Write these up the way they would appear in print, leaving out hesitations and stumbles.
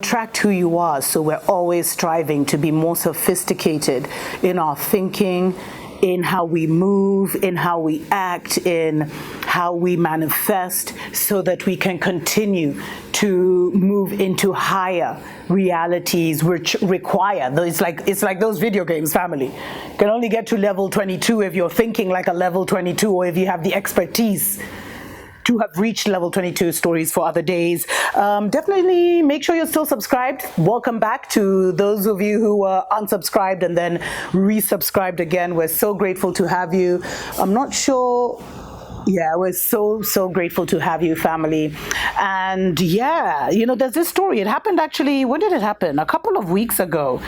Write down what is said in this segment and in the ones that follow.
attract who you are. So we're always striving to be more sophisticated in our thinking, in how we move, in how we act, in how we manifest, so that we can continue to move into higher realities which require. It's like those video games, family. You can only get to level 22 if you're thinking like a level 22, or if you have the expertise to have reached level 22. Stories for other days. Definitely make sure you're still subscribed. Welcome back to those of you who were unsubscribed and then resubscribed again. We're so grateful to have you. I'm not sure. Yeah, we're so grateful to have you, family. And yeah, you know, there's this story. It happened actually, when did it happen? A couple of weeks ago,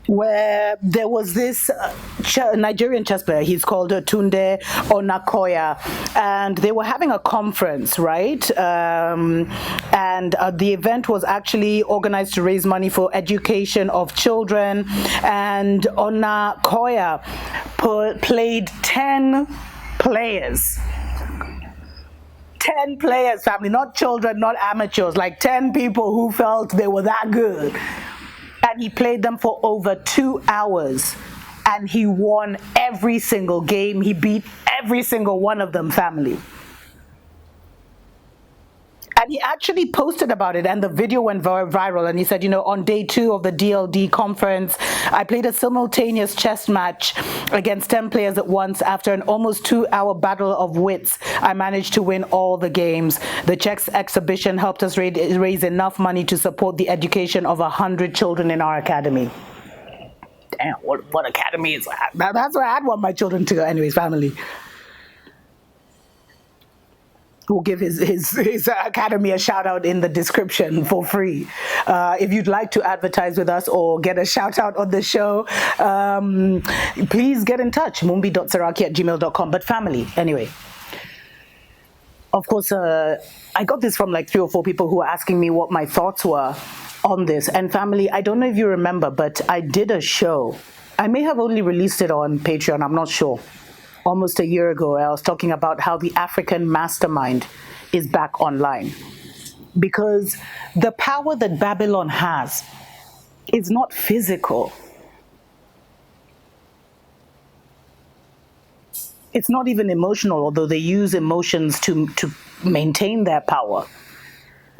where there was this Nigerian chess player. He's called Tunde Onakoya, and they were having a conference, right? And the event was actually organized to raise money for education of children, and Onakoya played 10 players. 10 players, family, not children, not amateurs, like 10 people who felt they were that good. And he played them for over 2 hours, and he won every single game. He beat every single one of them, family. And he actually posted about it, and the video went viral. And he said, you know, on day 2 of the DLD conference, I played a simultaneous chess match against 10 players at once. After an almost 2-hour battle of wits, I managed to win all the games. The chess exhibition helped us raise enough money to support the education of 100 children in our academy. Damn, what academy is that? That's where I'd want my children to go. Anyways, family. We'll give his academy a shout out in the description for free. If you'd like to advertise with us or get a shout out on the show, please get in touch, mumbi.saraki@gmail.com. But family, anyway. Of course, I got this from like 3 or 4 people who were asking me what my thoughts were on this. And family, I don't know if you remember, but I did a show. I may have only released it on Patreon, I'm not sure. Almost a year ago, I was talking about how the African Mastermind is back online. Because the power that Babylon has is not physical. It's not even emotional, although they use emotions to maintain their power.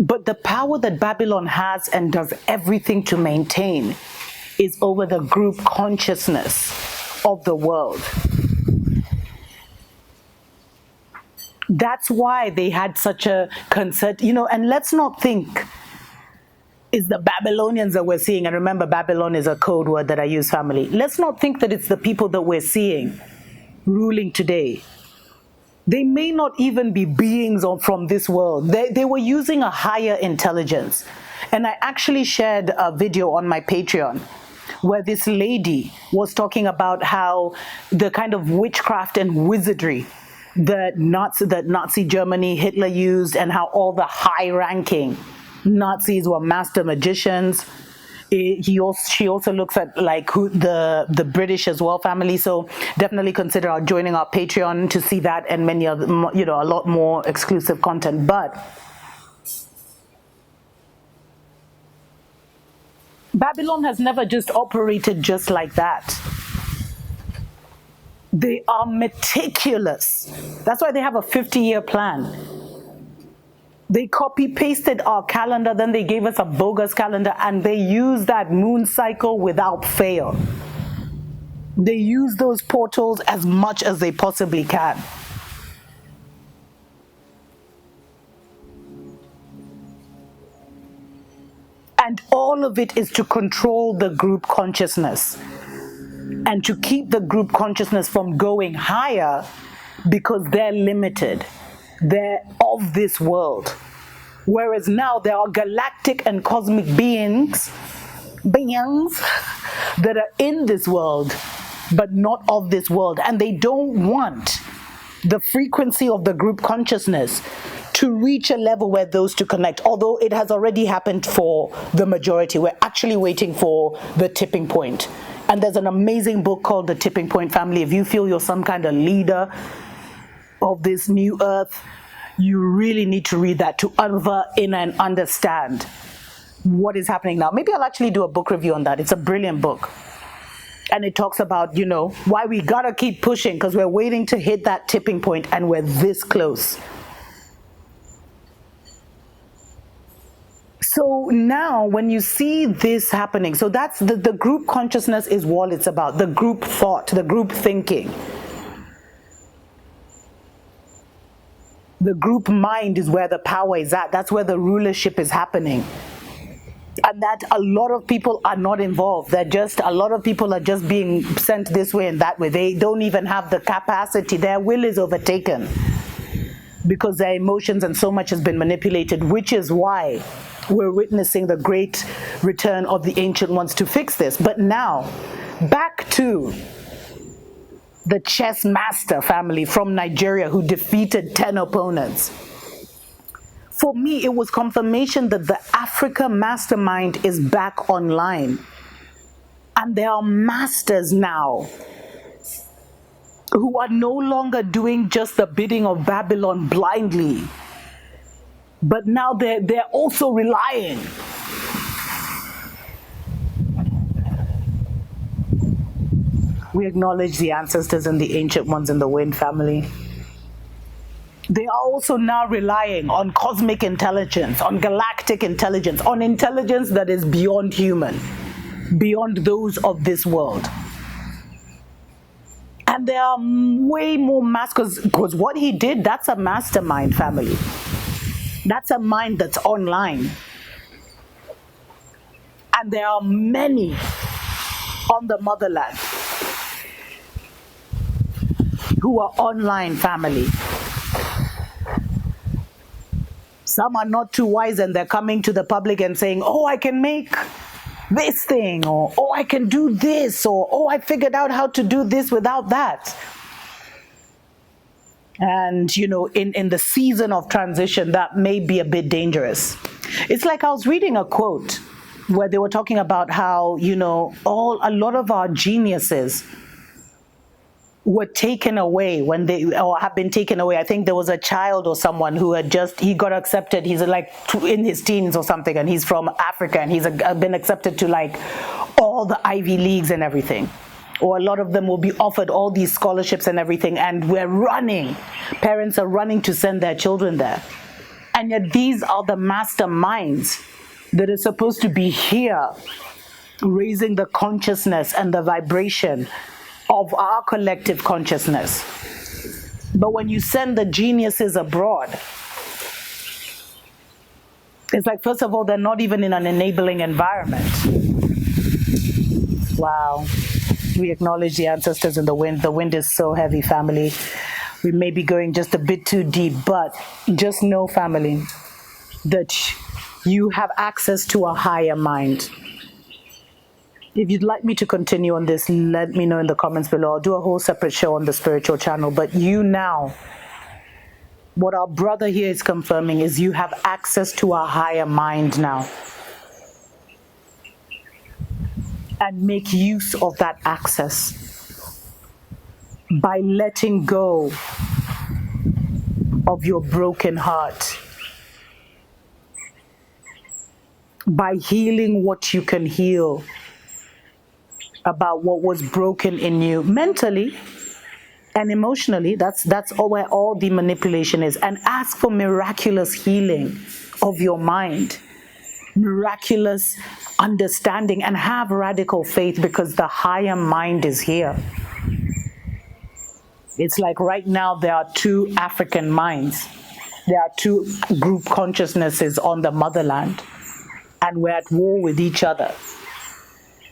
But the power that Babylon has and does everything to maintain is over the group consciousness of the world. That's why they had such a concert, you know, and let's not think it's the Babylonians that we're seeing. And remember, Babylon is a code word that I use, family. Let's not think that it's the people that we're seeing ruling today. They may not even be beings from this world. They were using a higher intelligence. And I actually shared a video on my Patreon where this lady was talking about how the kind of witchcraft and wizardry that Nazi Germany, Hitler used, and how all the high-ranking Nazis were master magicians. She also looks at like the British as well, family. So definitely consider joining our Patreon to see that and many other, you know, a lot more exclusive content. But Babylon has never just operated just like that. They are meticulous. That's why they have a 50-year plan. They copy-pasted our calendar, then they gave us a bogus calendar, and they use that moon cycle without fail. They use those portals as much as they possibly can. And all of it is to control the group consciousness and to keep the group consciousness from going higher, because they're limited. They're of this world. Whereas now there are galactic and cosmic beings that are in this world, but not of this world. And they don't want the frequency of the group consciousness to reach a level where those two connect. Although it has already happened for the majority. We're actually waiting for the tipping point. And there's an amazing book called The Tipping Point, family. If you feel you're some kind of leader of this new earth, You really need to read that to over in and understand what is happening now. Maybe I'll actually do a book review on that. It's a brilliant book. And it talks about, why we gotta keep pushing, because we're waiting to hit that tipping point and we're this close. So now when you see this happening, so that's the group consciousness is what it's about, the group thought, the group thinking. The group mind is where the power is at. That's where the rulership is happening. And that a lot of people are not involved. A lot of people are just being sent this way and that way. They don't even have the capacity. Their will is overtaken because their emotions and so much has been manipulated, which is why we're witnessing the great return of the ancient ones to fix this. But now, back to the chess master family from Nigeria who defeated 10 opponents. For me, it was confirmation that the African mastermind is back online. And there are masters now who are no longer doing just the bidding of Babylon blindly, but now they're also relying. We acknowledge the ancestors and the ancient ones in the wind family. They are also now relying on cosmic intelligence, on galactic intelligence, on intelligence that is beyond human, beyond those of this world. And there are way more masters, because what he did, that's a mastermind family. That's a mind that's online. And there are many on the motherland who are online family. Some are not too wise and they're coming to the public and saying, oh, I can make this thing, or oh, I can do this, or oh, I figured out how to do this without that. And, in the season of transition, that may be a bit dangerous. It's like I was reading a quote where they were talking about how, a lot of our geniuses were taken away or have been taken away. I think there was a child or someone who he got accepted. He's like in his teens or something, and he's from Africa, and he's been accepted to like all the Ivy Leagues and everything. Or a lot of them will be offered all these scholarships and everything, and parents are running to send their children there. And yet these are the masterminds that are supposed to be here, raising the consciousness and the vibration of our collective consciousness. But when you send the geniuses abroad, it's like, first of all, they're not even in an enabling environment. Wow. We acknowledge the ancestors in the wind. The wind is so heavy, family. We may be going just a bit too deep, but just know, family, that you have access to a higher mind. If you'd like me to continue on this, let me know in the comments below. I'll do a whole separate show on the spiritual channel. But you now, what our brother here is confirming is you have access to a higher mind now. And make use of that access by letting go of your broken heart, by healing what you can heal about what was broken in you mentally and emotionally. That's where all the manipulation is. And ask for miraculous healing of your mind, miraculous understanding, and have radical faith, because the higher mind is here. It's like right now there are two African minds. There are two group consciousnesses on the motherland, and we're at war with each other.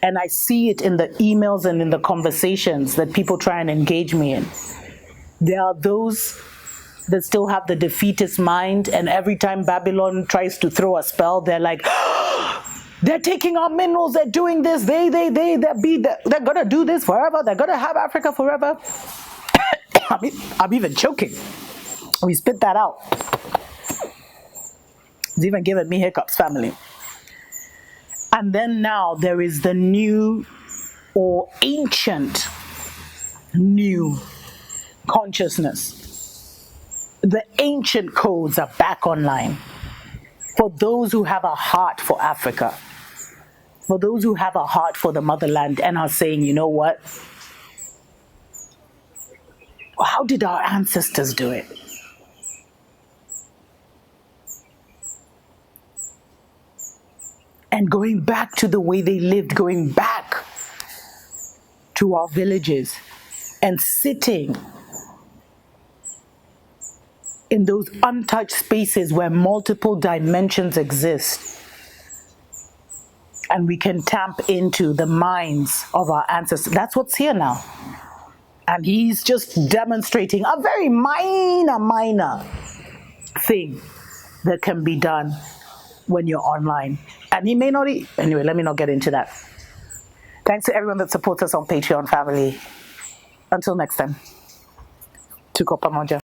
And I see it in the emails and in the conversations that people try and engage me in. There are those that still have the defeatist mind, and every time Babylon tries to throw a spell, they're like, they're taking our minerals, they're doing this, they're gonna do this forever, they're gonna have Africa forever. I'm even choking. We spit that out. It's even giving me hiccups, family. And then now there is the new or ancient new consciousness The ancient codes are back online. For those who have a heart for Africa, for those who have a heart for the motherland and are saying, you know what? How did our ancestors do it? And going back to the way they lived, going back to our villages and sitting in those untouched spaces where multiple dimensions exist. And we can tap into the minds of our ancestors. That's what's here now. And he's just demonstrating a very minor thing that can be done when you're online. And he may not, anyway, let me not get into that. Thanks to everyone that supports us on Patreon, family. Until next time. Tuko pamoja.